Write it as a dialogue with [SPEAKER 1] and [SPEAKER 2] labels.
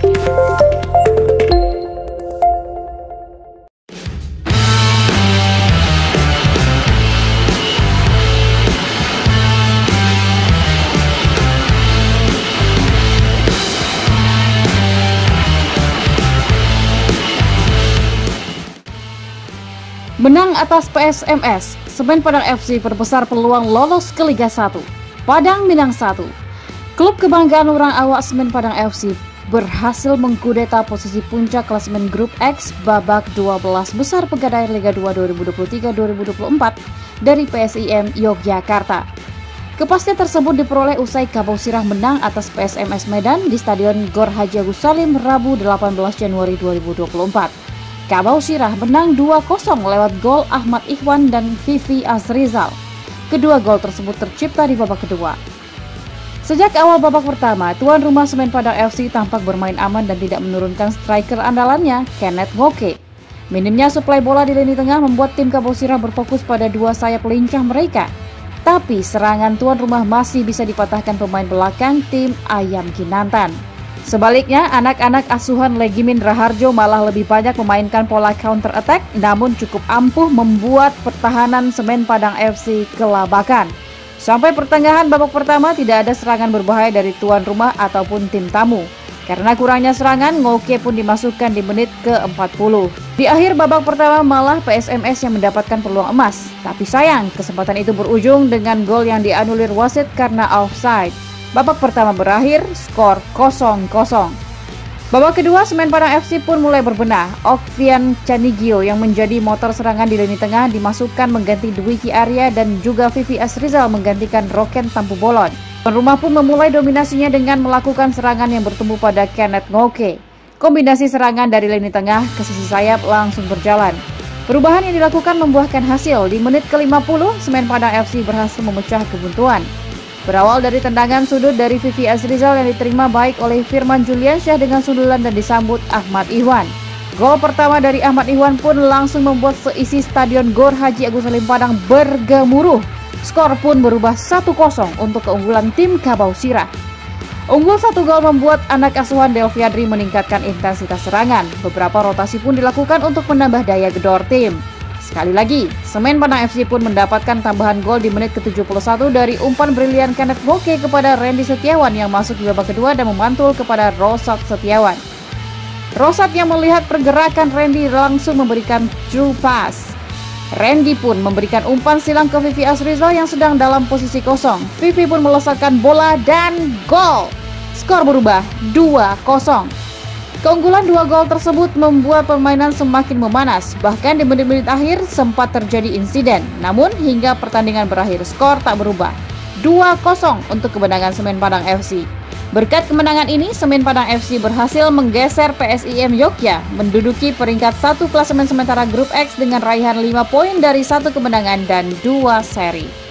[SPEAKER 1] Menang atas PSMS, Semen Padang FC perbesar peluang lolos ke Liga 1. Padang Minang 1. Klub kebanggaan orang awak Semen Padang FC berhasil mengkudeta posisi puncak klasemen Grup X babak 12 besar Pegadaian Liga 2 2023-2024 dari PSIM Yogyakarta. Kepastian tersebut diperoleh usai Kabau Sirah menang atas PSMS Medan di Stadion Gor Haji Agus Salim Rabu 18 Januari 2024. Kabau Sirah menang 2-0 lewat gol Ahmad Ikhwan dan Vivi Azrizal. Kedua gol tersebut tercipta di babak kedua. Sejak awal babak pertama, tuan rumah Semen Padang FC tampak bermain aman dan tidak menurunkan striker andalannya, Kenneth Ngoke. Minimnya suplai bola di lini tengah membuat tim Kabau Sirah berfokus pada dua sayap lincah mereka. Tapi serangan tuan rumah masih bisa dipatahkan pemain belakang tim Ayam Kinantan. Sebaliknya, anak-anak asuhan Legimin Raharjo malah lebih banyak memainkan pola counter attack, namun cukup ampuh membuat pertahanan Semen Padang FC kelabakan. Sampai pertengahan babak pertama tidak ada serangan berbahaya dari tuan rumah ataupun tim tamu. Karena kurangnya serangan, Ngoke pun dimasukkan di menit ke-40. Di akhir babak pertama malah PSMS yang mendapatkan peluang emas. Tapi sayang, kesempatan itu berujung dengan gol yang dianulir wasit karena offside. Babak pertama berakhir, skor 0-0. Babak kedua, Semen Padang FC pun mulai berbenah. Okvian Canigio yang menjadi motor serangan di lini tengah dimasukkan mengganti Dwiki Arya dan juga Vivi Azrizal menggantikan Roken Tampu Bolon. Tuan rumah pun memulai dominasinya dengan melakukan serangan yang bertumbuh pada Kenneth Ngoke. Kombinasi serangan dari lini tengah ke sisi sayap langsung berjalan. Perubahan yang dilakukan membuahkan hasil. Di menit ke-50, Semen Padang FC berhasil memecah kebuntuan. Berawal dari tendangan sudut dari Vivi Azrizal yang diterima baik oleh Firman Juliansyah dengan sundulan dan disambut Ahmad Ikhwan. Gol pertama dari Ahmad Ikhwan pun langsung membuat seisi Stadion Gor Haji Agus Salim Padang bergemuruh. Skor pun berubah 1-0 untuk keunggulan tim Kabau Sirah. Unggul 1 gol membuat anak asuhan Delviadri meningkatkan intensitas serangan. Beberapa rotasi pun dilakukan untuk menambah daya gedor tim. Sekali lagi, Semen Padang FC pun mendapatkan tambahan gol di menit ke-71 dari umpan brilian Kenneth Ngoke kepada Randy Setiawan yang masuk di babak kedua dan memantul kepada Rosat Setiawan. Rosat yang melihat pergerakan Randy langsung memberikan true pass. Randy pun memberikan umpan silang ke Vivi Azrizal yang sedang dalam posisi kosong. Vivi pun melesatkan bola dan gol. Skor berubah 2-0. Keunggulan 2 gol tersebut membuat permainan semakin memanas. Bahkan di menit-menit akhir sempat terjadi insiden. Namun hingga pertandingan berakhir skor tak berubah. 2-0 untuk kemenangan Semen Padang FC. Berkat kemenangan ini, Semen Padang FC berhasil menggeser PSIM Yogyakarta menduduki peringkat 1 klasemen sementara Grup X dengan raihan 5 poin dari 1 kemenangan dan 2 seri.